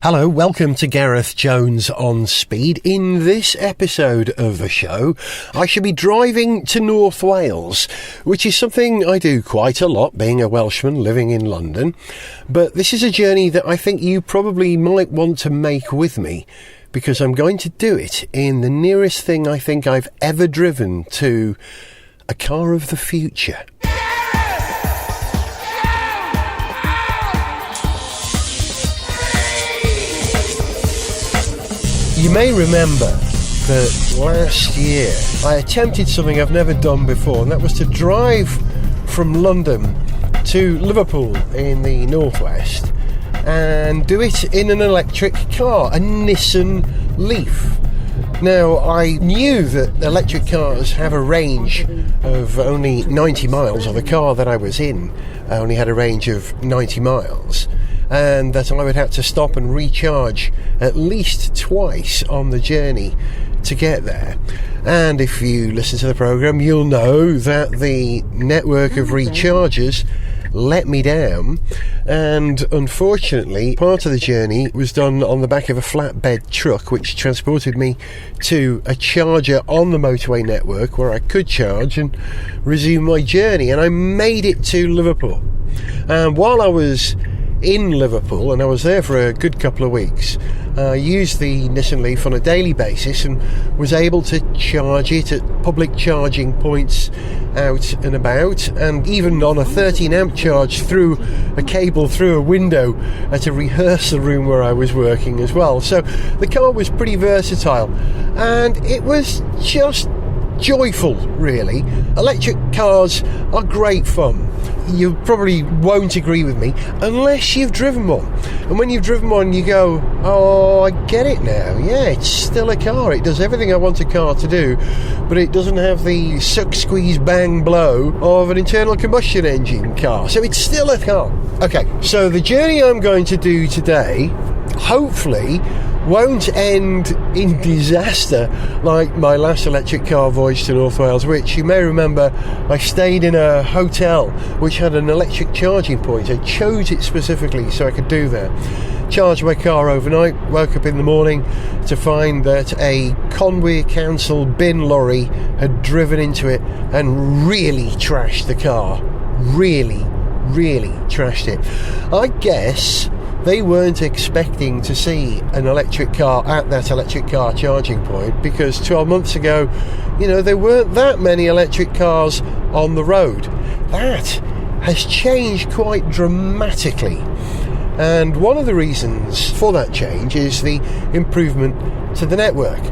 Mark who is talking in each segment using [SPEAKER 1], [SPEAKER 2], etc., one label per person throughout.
[SPEAKER 1] Hello, welcome to Gareth Jones on Speed. In this episode of the show, I shall be driving to North Wales, which is something I do quite a lot, being a Welshman living in London. But this is a journey that I think you probably might want to make with me, because I'm going to do it in the nearest thing I think I've ever driven to a car of the future. You may remember that last year I attempted something I've never done before, and that was to drive from London to Liverpool in the northwest and do it in an electric car, a Nissan Leaf. Now, I knew that electric cars have a range of only 90 miles, or the car that I was in only had a range of 90 miles. And that I would have to stop and recharge at least twice on the journey to get there. And if you listen to the programme, you'll know that the network of rechargers let me down, and unfortunately part of the journey was done on the back of a flatbed truck, which transported me to a charger on the motorway network where I could charge and resume my journey. And I made it to Liverpool, and while I was in Liverpool, and I was there for a good couple of weeks, I used the Nissan Leaf on a daily basis and was able to charge it at public charging points out and about, and even on a 13 amp charge through a cable through a window at a rehearsal room where I was working as well. So the car was pretty versatile, and it was just joyful, really. Electric cars are great fun. You probably won't agree with me unless you've driven one. And when you've driven one, you go, oh, I get it now. Yeah, it's still a car. It does everything I want a car to do, but it doesn't have the suck, squeeze, bang, blow of an internal combustion engine car. So it's still a car. Okay, so the journey I'm going to do today, hopefully, won't end in disaster like my last electric car voyage to North Wales, which you may remember I stayed in a hotel which had an electric charging point. I chose it specifically so I could do that. Charged my car overnight, woke up in the morning to find that a Conwy Council bin lorry had driven into it and really trashed the car. Really trashed it. I guess they weren't expecting to see an electric car at that electric car charging point, because 12 months ago, there weren't that many electric cars on the road. That has changed quite dramatically. And one of the reasons for that change is the improvement to the network.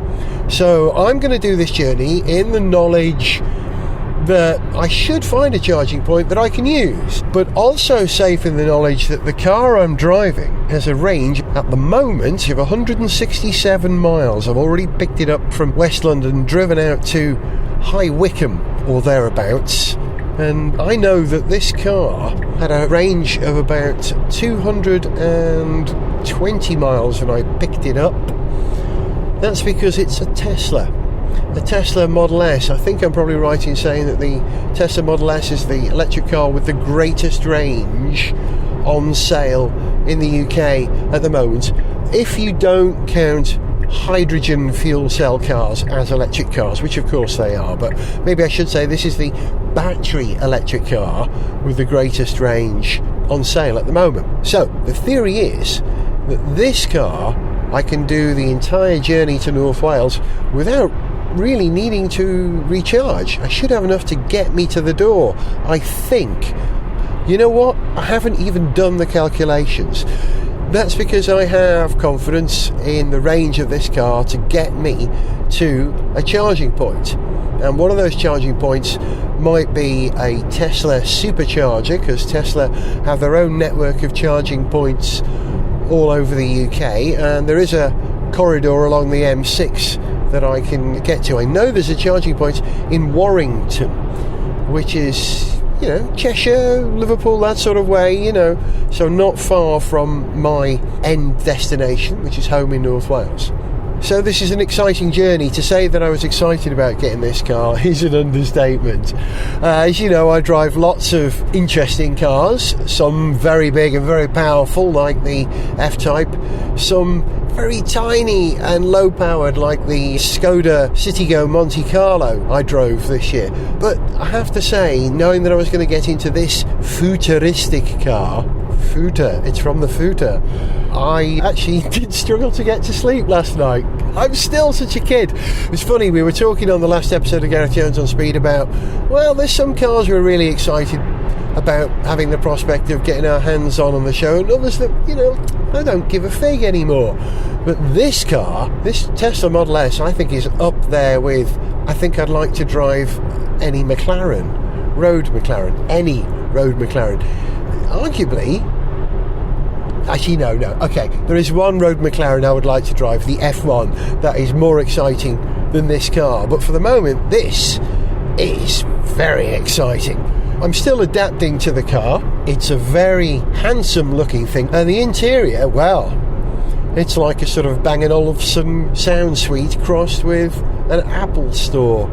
[SPEAKER 1] So I'm going to do this journey in the knowledge that I should find a charging point that I can use, but also safe in the knowledge that the car I'm driving has a range at the moment of 167 miles. I've already picked it up from West London, driven out to High Wycombe or thereabouts, and I know that this car had a range of about 220 miles when I picked it up. That's because it's a Tesla. The Tesla Model S. I think I'm probably right in saying that the Tesla Model S is the electric car with the greatest range on sale in the UK at the moment, if you don't count hydrogen fuel cell cars as electric cars, which of course they are, but maybe I should say this is the battery electric car with the greatest range on sale at the moment. So the theory is that this car, I can do the entire journey to North Wales without really needing to recharge. I should have enough to get me to the door, I think. You know what? I haven't even done the calculations. That's because I have confidence in the range of this car to get me to a charging point. And one of those charging points might be a Tesla supercharger, because Tesla have their own network of charging points all over the UK, and there is a corridor along the M6 that I can get to. I know there's a charging point in Warrington, which is, Cheshire, Liverpool, that sort of way, so not far from my end destination, which is home in North Wales. So this is an exciting journey. To say that I was excited about getting this car is an understatement. As you know, I drive lots of interesting cars, some very big and very powerful like the F-Type, some very tiny and low powered like the Skoda Citigo Monte Carlo I drove this year. But I have to say, knowing that I was going to get into this futuristic car, it's from the Futa, I actually did struggle to get to sleep last night. I'm still such a kid. It's funny, we were talking on the last episode of Gareth Jones on Speed about, well, there's some cars we're really excited about having the prospect of getting our hands on the show, and others that, I don't give a fig anymore. But this car, this Tesla Model S, I think is up there with, I think I'd like to drive any road McLaren. Arguably, actually, no. Okay, there is one road McLaren I would like to drive, the F1, that is more exciting than this car. But for the moment, this is very exciting. I'm still adapting to the car. It's a very handsome looking thing. And the interior, well, it's like a sort of Bang & Olufsen sound suite crossed with an Apple store.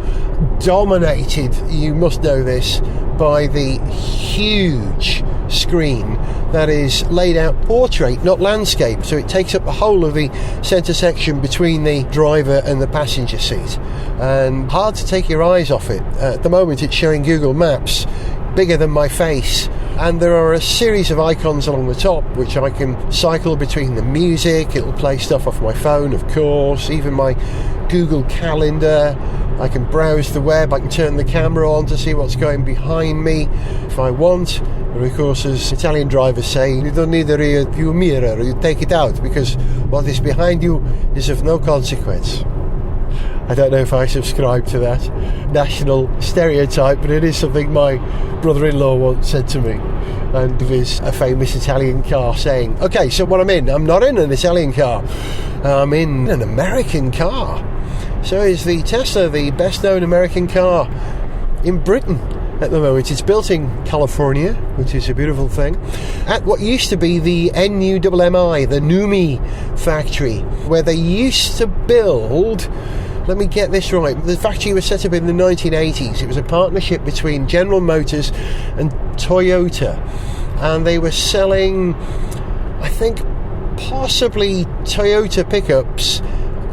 [SPEAKER 1] Dominated, you must know this, by the huge screen that is laid out portrait, not landscape, so it takes up the whole of the centre section between the driver and the passenger seat, and hard to take your eyes off it. At the moment it's showing Google Maps bigger than my face, and there are a series of icons along the top which I can cycle between. The music, it'll play stuff off my phone, of course, even my Google Calendar. I can browse the web, I can turn the camera on to see what's going behind me if I want. But of course, as Italian drivers say, you don't need a rear view mirror, you take it out, because what is behind you is of no consequence. I don't know if I subscribe to that national stereotype, but it is something my brother-in-law once said to me, and it is a famous Italian car saying. Okay, so what I'm not in an Italian car, I'm in an American car. So is the Tesla the best known American car in Britain at the moment. It's built in California, which is a beautiful thing, at what used to be the NUMMI, the NUMMI factory, where they used to build, let me get this right, the factory was set up in the 1980s. It was a partnership between General Motors and Toyota, and they were selling, I think, possibly Toyota pickups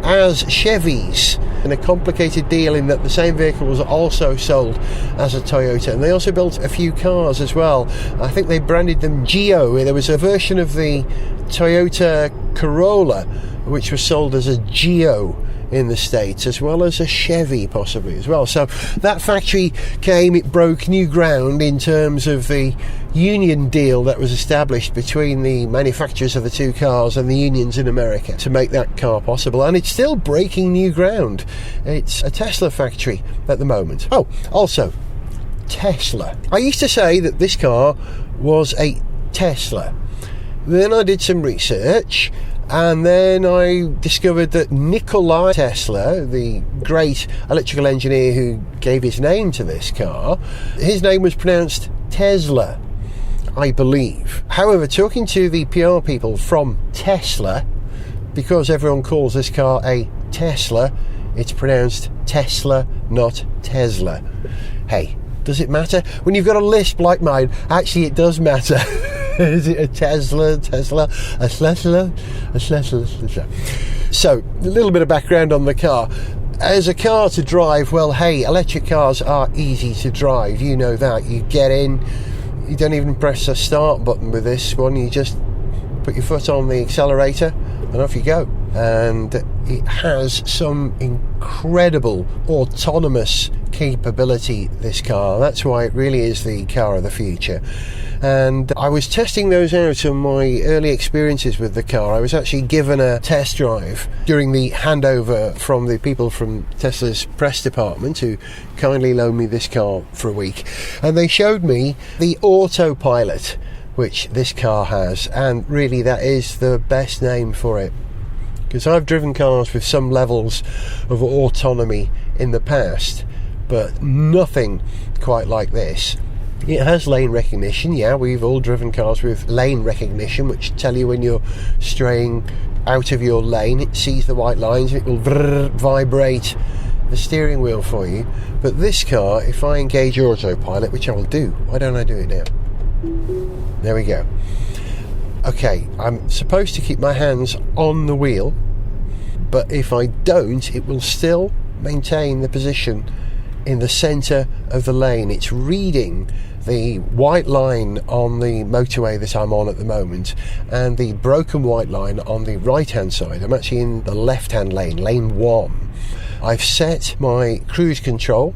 [SPEAKER 1] as Chevys, in a complicated deal in that the same vehicle was also sold as a Toyota. And they also built a few cars as well. I think they branded them Geo. There was a version of the Toyota Corolla which was sold as a Geo in the States, as well as a Chevy possibly as well. So that factory came, it broke new ground in terms of the union deal that was established between the manufacturers of the two cars and the unions in America to make that car possible, and it's still breaking new ground. It's a Tesla factory at the moment. Oh, also Tesla. I used to say that this car was a Tesla. Then I did some research, and then I discovered that Nikola Tesla, the great electrical engineer who gave his name to this car, his name was pronounced Tesla, I believe. However, talking to the PR people from Tesla, because everyone calls this car a Tesla, it's pronounced Tesla, not Tesla. Hey, does it matter? When you've got a lisp like mine, actually it does matter. Is it a Tesla? So, a little bit of background on the car. As a car to drive, well, hey, electric cars are easy to drive. You know that. You get in, you don't even press a start button with this one. You just put your foot on the accelerator and off you go. And it has some incredible autonomous capability, this car. That's why it really is the car of the future. And I was testing those out on my early experiences with the car. I was actually given a test drive during the handover from the people from Tesla's press department, who kindly loaned me this car for a week, and they showed me the autopilot which this car has, and really that is the best name for it, because I've driven cars with some levels of autonomy in the past, but nothing quite like this. It has lane recognition. Yeah, we've all driven cars with lane recognition, which tell you when you're straying out of your lane, it sees the white lines, it will vibrate the steering wheel for you. But this car, if I engage autopilot, which I will do, why don't I do it now? There we go. Okay, I'm supposed to keep my hands on the wheel, but if I don't, it will still maintain the position in the centre of the lane. It's reading the white line on the motorway that I'm on at the moment and the broken white line on the right hand side. I'm actually in the left hand lane, lane 1. I've set my cruise control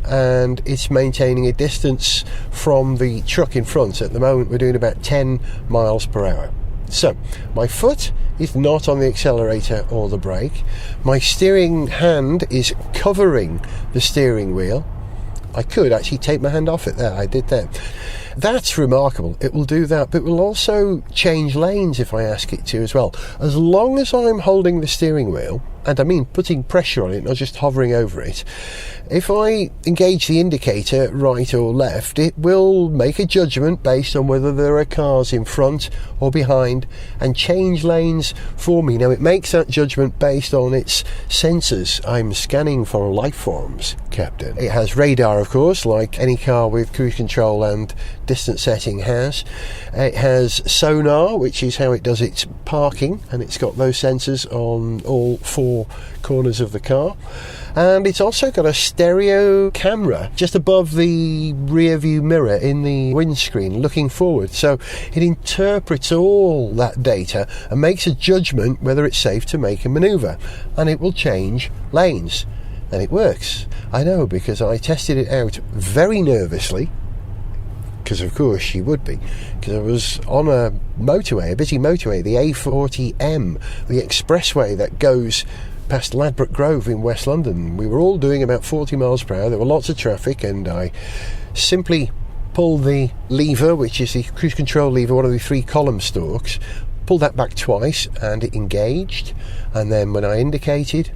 [SPEAKER 1] and it's maintaining a distance from the truck in front. At the moment we're doing about 10 miles per hour. So my foot is not on the accelerator or the brake. My steering hand is covering the steering wheel. I could actually take my hand off it there. I did that. That's remarkable. It will do that, but it will also change lanes if I ask it to as well. As long as I'm holding the steering wheel, and I mean putting pressure on it, not just hovering over it, if I engage the indicator right or left, it will make a judgment based on whether there are cars in front or behind and change lanes for me. Now, it makes that judgment based on its sensors. I'm scanning for life forms, Captain. It has radar, of course, like any car with cruise control and distance setting has. It has sonar, which is how it does its parking, and it's got those sensors on all 4 corners of the car. And it's also got a stereo camera just above the rear view mirror in the windscreen looking forward. So it interprets all that data and makes a judgment whether it's safe to make a manoeuvre. And it will change lanes. And it works. I know, because I tested it out very nervously. Because of course you would be. Because I was on a motorway, a busy motorway, the A40M, the expressway that goes past Ladbroke Grove in West London. We were all doing about 40 miles per hour. There were lots of traffic, and I simply pulled the lever, which is the cruise control lever, one of the 3 column stalks, pulled that back twice and it engaged, and then when I indicated,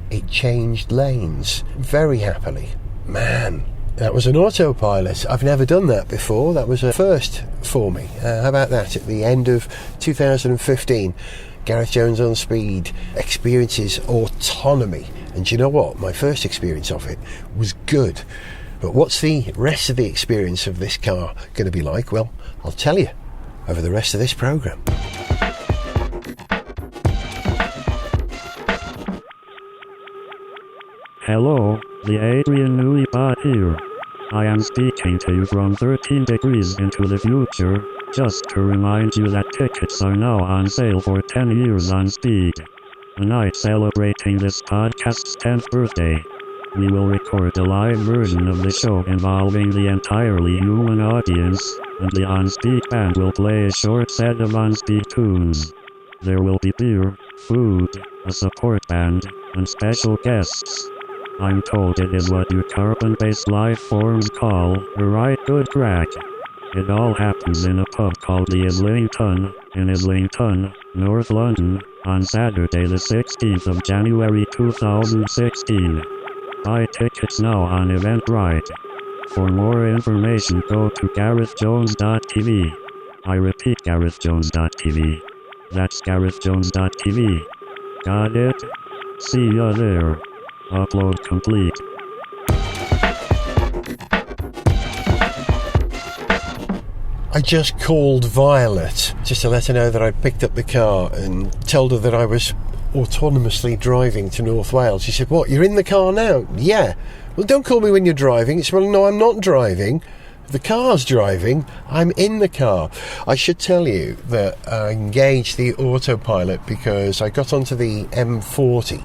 [SPEAKER 1] it changed lanes very happily. Man, that was an autopilot. I've never done that before. That was a first for me. How about that? At the end of 2015, Gareth Jones on Speed experiences autonomy. And do you know what? My first experience of it was good. But what's the rest of the experience of this car going to be like? Well, I'll tell you over the rest of this programme.
[SPEAKER 2] Hello, the Adrian Newey bot here. I am speaking to you from 13 degrees into the future, just to remind you that tickets are now on sale for 10 years on Speed. A night celebrating this podcast's 10th birthday. We will record a live version of the show involving the entirely human audience, and the On Speed band will play a short set of On Speed tunes. There will be beer, food, a support band, and special guests. I'm told it is what you carbon-based life forms call a right good crack. It all happens in a pub called the Islington, in Islington, North London, on Saturday the 16th of January 2016. Buy tickets now on Eventbrite. For more information go to garethjones.tv. I repeat, garethjones.tv. That's garethjones.tv. Got it? See ya there. Upload complete.
[SPEAKER 1] I just called Violet just to let her know that I'd picked up the car and told her that I was autonomously driving to North Wales. She said, "What, you're in the car now?" "Yeah." "Well, don't call me when you're driving." It's, "Well, no, I'm not driving. The car's driving. I'm in the car." I should tell you that I engaged the autopilot because I got onto the M40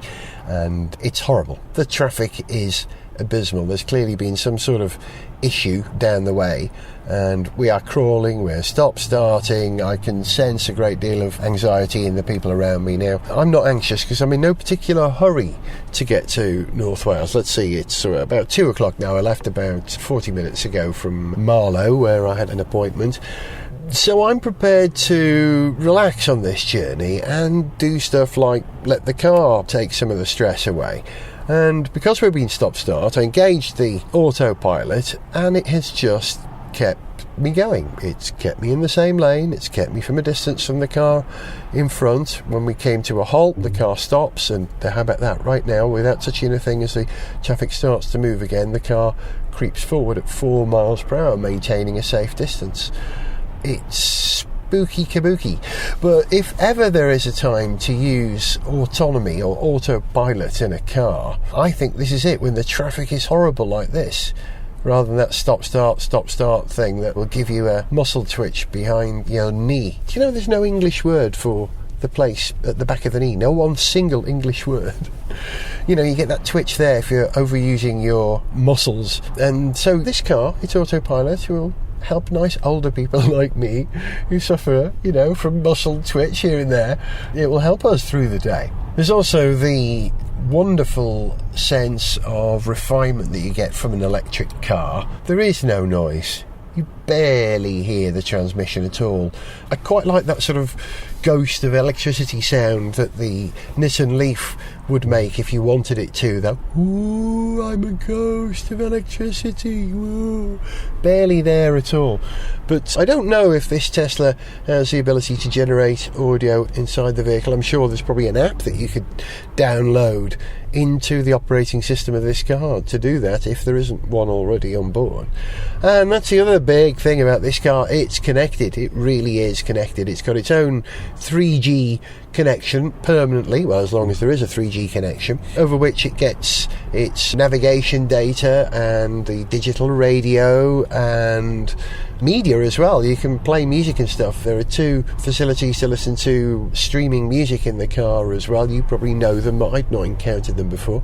[SPEAKER 1] and it's horrible. The traffic is abysmal. There's clearly been some sort of issue down the way, and we are crawling, we're stop-starting. I can sense a great deal of anxiety in the people around me now. I'm not anxious because I'm in no particular hurry to get to North Wales. Let's see, it's about 2 o'clock now. I left about 40 minutes ago from Marlow, where I had an appointment. So I'm prepared to relax on this journey and do stuff like let the car take some of the stress away. And because we've been stop-start, I engaged the autopilot and it has just kept me going. It's kept me in the same lane. It's kept me from a distance from the car in front. When we came to a halt, the car stops, and how about that? Right now, without touching anything, as the traffic starts to move again, the car creeps forward at 4 miles per hour, maintaining a safe distance. It's spooky kabuki. But if ever there is a time to use autonomy or autopilot in a car, I think this is it, when the traffic is horrible like this, rather than that stop-start thing that will give you a muscle twitch behind your knee. Do you know there's no English word for the place at the back of the knee? No one single English word. You know, you get that twitch there if you're overusing your muscles. And so this car, its autopilot, will help nice older people like me who suffer, you know, from muscle twitch here and there. It will help us through the day. There's also the wonderful sense of refinement that you get from an electric car. There is no noise. You barely hear the transmission at all. I quite like that sort of ghost of electricity sound that the Nissan Leaf would make if you wanted it to. That, ooh, I'm a ghost of electricity. Ooh. Barely there at all. But I don't know if this Tesla has the ability to generate audio inside the vehicle. I'm sure there's probably an app that you could download into the operating system of this car to do that, if there isn't one already on board. And that's the other big thing about this car. It's connected. It really is connected. It's got its own 3G connection permanently, well, as long as there is a 3G connection, over which it gets its navigation data and the digital radio and media as well. You can play music and stuff. There are 2 facilities to listen to streaming music in the car as well. You probably know them, but I'd not encountered them before.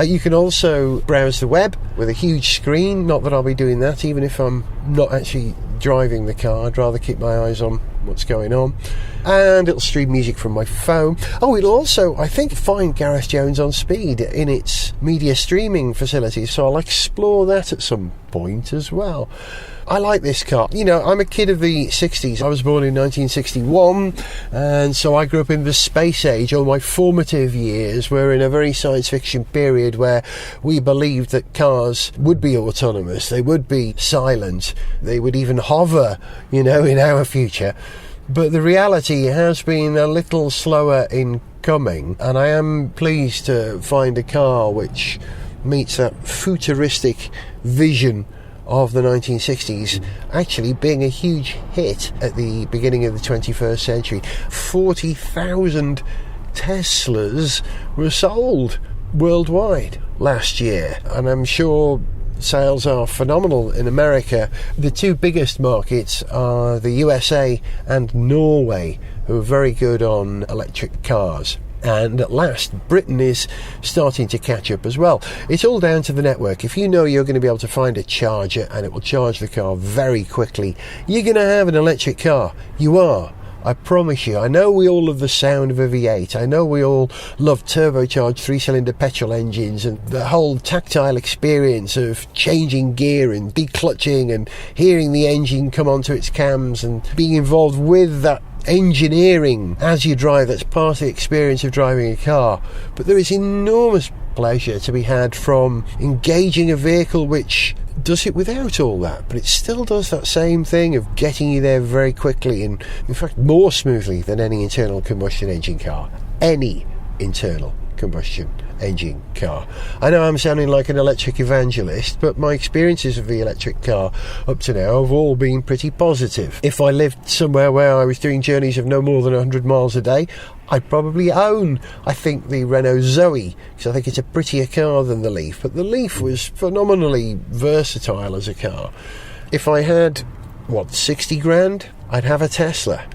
[SPEAKER 1] You can also browse the web with a huge screen. Not that I'll be doing that, even if I'm not actually driving the car. I'd rather keep my eyes on what's going on. And it'll stream music from my phone. Oh, it'll also, I think, find Gareth Jones on speed in its media streaming facilities, so I'll explore that at some point as well. I like this car. You know, I'm a kid of the 60s. I was born in 1961, and so I grew up in the space age. All my formative years were in a very science fiction period where we believed that cars would be autonomous, they would be silent, they would even hover, you know, in our future. But the reality has been a little slower in coming, and I am pleased to find a car which meets that futuristic vision of the 1960s actually being a huge hit at the beginning of the 21st century. 40,000 Teslas were sold worldwide last year, and I'm sure sales are phenomenal in America. The 2 biggest markets are the USA and Norway, who are very good on electric cars. And at last, Britain is starting to catch up as well. It's all down to the network. If you know you're going to be able to find a charger and it will charge the car very quickly, you're going to have an electric car. You are. I promise you. I know we all love the sound of a V8. I know we all love turbocharged 3-cylinder petrol engines and the whole tactile experience of changing gear and declutching and hearing the engine come onto its cams and being involved with that engineering as you drive. That's part of the experience of driving a car. But there is enormous pleasure to be had from engaging a vehicle which does it without all that, but it still does that same thing of getting you there very quickly, and in fact more smoothly than any internal combustion engine car. Any internal combustion engine car. I know I'm sounding like an electric evangelist, but my experiences of the electric car up to now have all been pretty positive. If I lived somewhere where I was doing journeys of no more than 100 miles a day, I'd probably own, I think, the Renault Zoe, because I think it's a prettier car than the Leaf. But the Leaf was phenomenally versatile as a car. If I had, 60 grand, I'd have a Tesla.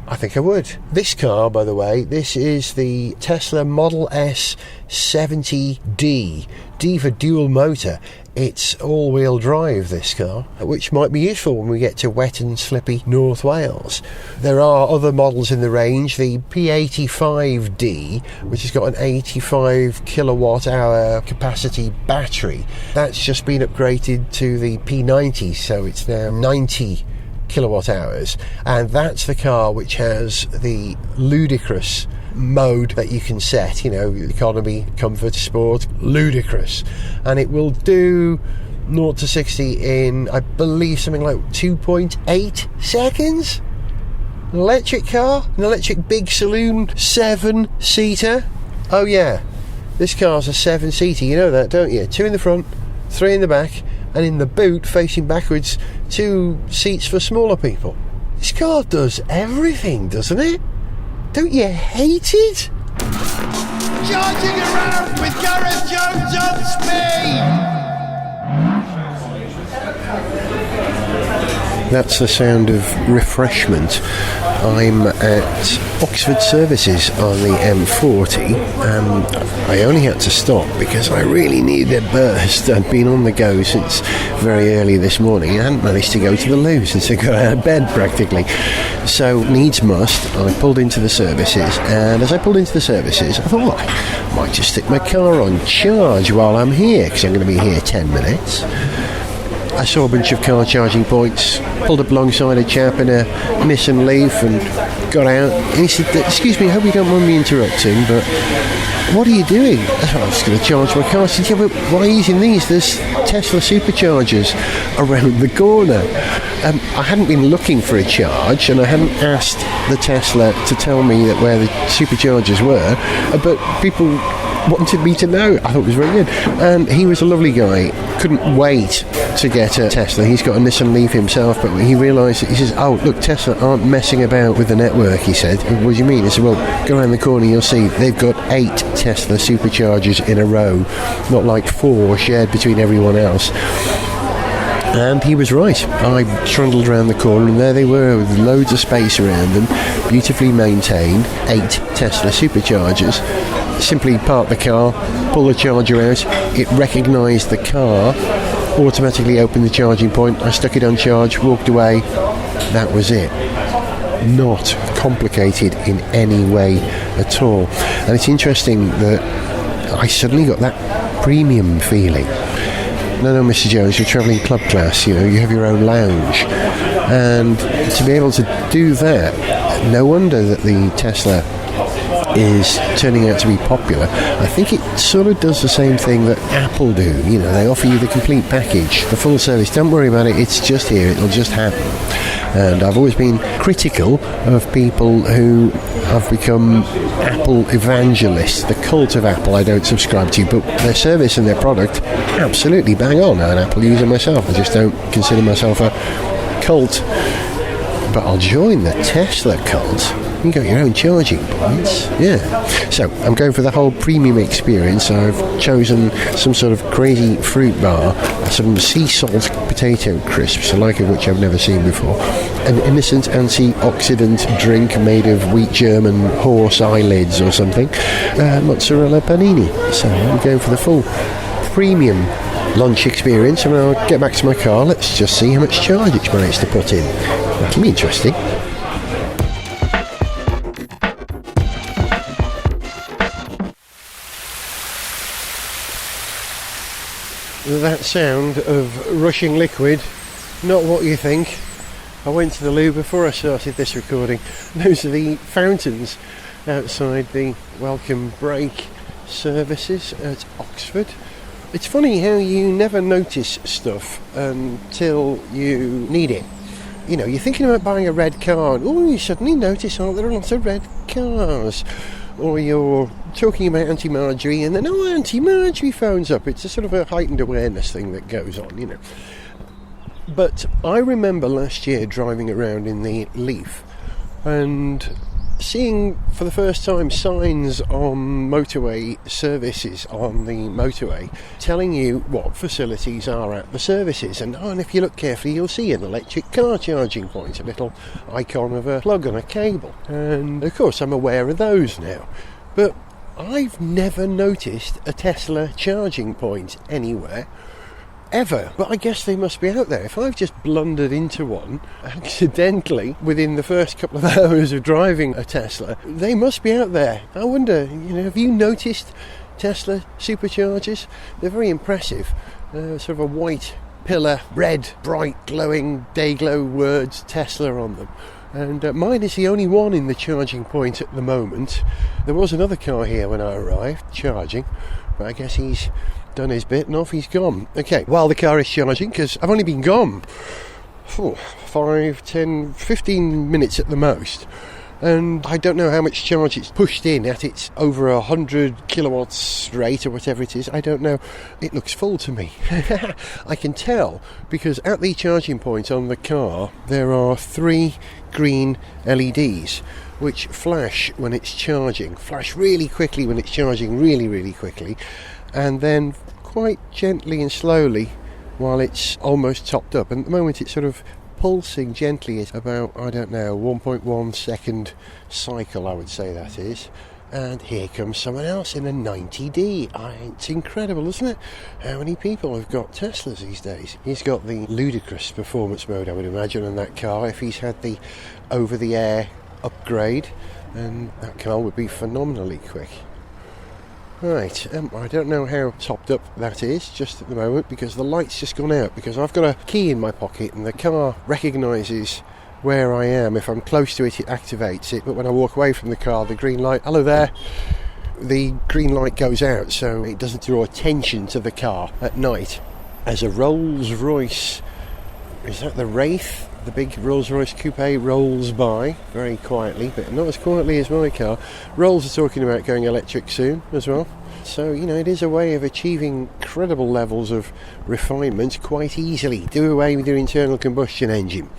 [SPEAKER 1] I think I would. This car, by the way, this is the Tesla Model S 70D. D for dual motor. It's all-wheel drive, this car, which might be useful when we get to wet and slippy North Wales. There are other models in the range. The P85D, which has got an 85 kilowatt hour capacity battery. That's just been upgraded to the P90, so it's now 90 kilowatt hours, and that's the car which has the ludicrous mode that you can set, economy, comfort, sport, ludicrous, and it will do 0 to 60 in, I believe, something like 2.8 seconds. An electric car, an electric big saloon 7-seater. Oh yeah, this car's a 7-seater, you know that, don't you? 2 in the front, 3 in the back, and in the boot, facing backwards, 2 seats for smaller people. This car does everything, doesn't it? Don't you hate it?
[SPEAKER 3] Charging around with Gareth Jones on speed!
[SPEAKER 1] That's the sound of refreshment. I'm at Oxford Services on the M40. I only had to stop because I really needed a burst. I'd been on the go since very early this morning. I hadn't managed to go to the loo since I got out of bed practically. So, needs must, I pulled into the services, and as I pulled into the services, I thought, well, I might just stick my car on charge while I'm here, because I'm going to be here 10 minutes. I saw a bunch of car charging points, pulled up alongside a chap in a Nissan Leaf and got out. And he said, excuse me, I hope you don't mind me interrupting, but what are you doing? I said, I'm just going to charge my car. I said, yeah, but why are you using these? There's Tesla superchargers around the corner. I hadn't been looking for a charge, and I hadn't asked the Tesla to tell me that where the superchargers were, but people wanted me to know. I thought it was very good. And he was a lovely guy. Couldn't wait to get a Tesla. He's got a Nissan Leaf himself, but when he realised, he says, oh, look, Tesla aren't messing about with the network, he said. What do you mean? I said, well, go around the corner, you'll see they've got 8 Tesla superchargers in a row, not like 4 shared between everyone else. And he was right. I trundled around the corner and there they were with loads of space around them, beautifully maintained, 8 Tesla superchargers. Simply park the car, pull the charger out, it recognised the car, automatically opened the charging point, I stuck it on charge, walked away, that was it. Not complicated in any way at all. And it's interesting that I suddenly got that premium feeling. No, Mr. Jones, you're travelling club class, you know, you have your own lounge. And to be able to do that, no wonder that the Tesla is turning out to be popular. I think it sort of does the same thing that Apple do. You know, they offer you the complete package, the full service. Don't worry about it, it's just here, it'll just happen. And I've always been critical of people who have become Apple evangelists. The cult of Apple I don't subscribe to, but their service and their product, absolutely bang on. I'm an Apple user myself, I just don't consider myself a cult. But I'll join the Tesla cult. You got your own charging points. Yeah. So I'm going for the whole premium experience. I've chosen some sort of crazy fruit bar, some sea salt potato crisps, the like of which I've never seen before, an innocent antioxidant drink made of wheat German horse eyelids or something, mozzarella panini. So I'm going for the full premium lunch experience, and I'll get back to my car. Let's just see how much charge it's managed to put in. That can be interesting. That sound of rushing liquid, not what you think. I went to the loo before I started this recording. Those are the fountains outside the welcome break services at Oxford. It's funny how you never notice stuff until you need it. You know, you're thinking about buying a red car, and you suddenly notice, there are lots of red cars. Or you're talking about Auntie Marjorie, and then, Auntie Marjorie phones up. It's a sort of a heightened awareness thing that goes on, you know. But I remember last year driving around in the Leaf and seeing for the first time signs on motorway services on the motorway telling you what facilities are at the services, and if you look carefully you'll see an electric car charging point, a little icon of a plug on a cable, and of course I'm aware of those now, but I've never noticed a Tesla charging point anywhere ever. But I guess they must be out there. If I've just blundered into one accidentally within the first couple of hours of driving a Tesla, they must be out there. I wonder, have you noticed Tesla superchargers? They're very impressive. Sort of a white pillar, red, bright, glowing, day glow words Tesla on them. And mine is the only one in the charging point at the moment. There was another car here when I arrived, charging, but I guess he's done his bit and off he's gone. Okay, while the car is charging, because I've only been gone 5, 10, 15 minutes at the most, and I don't know how much charge it's pushed in at its over 100 kilowatts rate or whatever it is. I don't know. It looks full to me. I can tell because at the charging point on the car there are 3 green LEDs which flash when it's charging, flash really quickly when it's charging, really quickly, and then quite gently and slowly while it's almost topped up. And at the moment it's sort of pulsing gently at about, I don't know, 1.1 second cycle, I would say that is. And here comes someone else in a 90D. It's incredible, isn't it? How many people have got Teslas these days? He's got the ludicrous performance mode, I would imagine, on that car. If he's had the over-the-air upgrade, and that car would be phenomenally quick. Right, I don't know how topped up that is just at the moment because the light's just gone out, because I've got a key in my pocket and the car recognises where I am. If I'm close to it, it activates it, but when I walk away from the car, the green light, hello there, the green light goes out, so it doesn't draw attention to the car at night. As a Rolls-Royce, is that the Wraith? The big Rolls-Royce coupe rolls by very quietly, but not as quietly as my car. Rolls are talking about going electric soon as well. So, it is a way of achieving incredible levels of refinement quite easily. Do away with your internal combustion engine.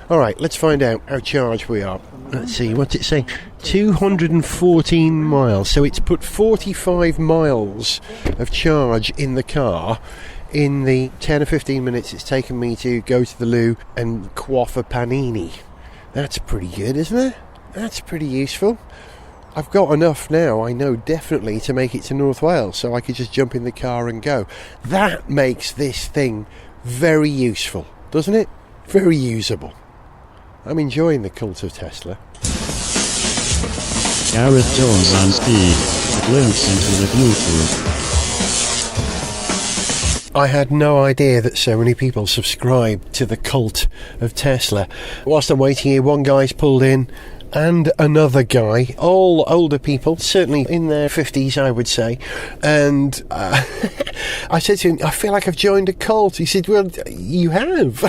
[SPEAKER 1] Alright, let's find out how charged we are. Let's see, what's it saying? 214 miles. So it's put 45 miles of charge in the car in the 10 or 15 minutes it's taken me to go to the loo and quaff a panini. That's pretty good, isn't it? That's pretty useful. I've got enough now, I know definitely, to make it to North Wales, so I could just jump in the car and go. That makes this thing very useful, doesn't it? Very usable. I'm enjoying the Cult of Tesla.
[SPEAKER 2] Gareth Jones on speed. A glimpse into the future.
[SPEAKER 1] I had no idea that so many people subscribe to the Cult of Tesla. Whilst I'm waiting here, one guy's pulled in and another guy, all older people, certainly in their 50s I would say, and I said to him, I feel like I've joined a cult. He said, well, you have.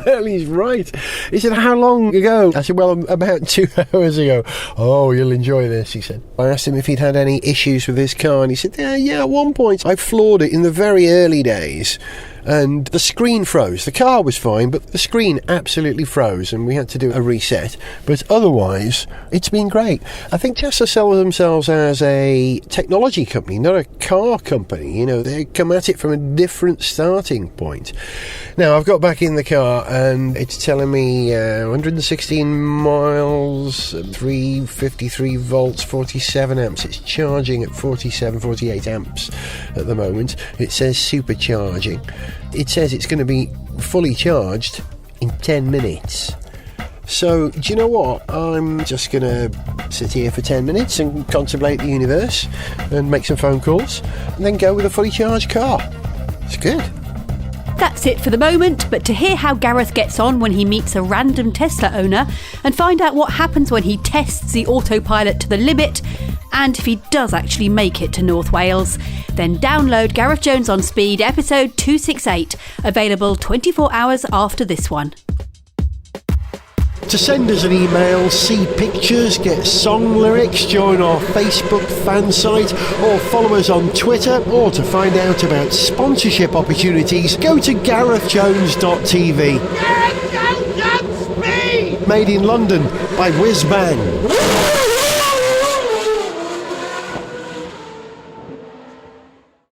[SPEAKER 1] And he's right. He said, how long ago? I said, well, about 2 hours ago. Oh, you'll enjoy this, he said. I asked him if he'd had any issues with his car, and he said, yeah, at one point I floored it in the very early days, and the screen froze. The car was fine, but the screen absolutely froze, and we had to do a reset. But otherwise, it's been great. I think Tesla sell themselves as a technology company, not a car company. They come at it from a different starting point. Now, I've got back in the car, and it's telling me 116 miles, 353 volts, 47 amps. It's charging at 47, 48 amps at the moment. It says supercharging. It says it's going to be fully charged in 10 minutes. So, do you know what? I'm just going to sit here for 10 minutes and contemplate the universe and make some phone calls and then go with a fully charged car. It's good.
[SPEAKER 4] That's it for the moment, but to hear how Gareth gets on when he meets a random Tesla owner and find out what happens when he tests the autopilot to the limit, and if he does actually make it to North Wales, then download Gareth Jones on Speed episode 268, available 24 hours after this one.
[SPEAKER 1] To send us an email, see pictures, get song lyrics, join our Facebook fan site, or follow us on Twitter, or to find out about sponsorship opportunities, go to garethjones.tv.
[SPEAKER 3] Gareth Jones on Speed!
[SPEAKER 1] Made in London by Whiz Bang.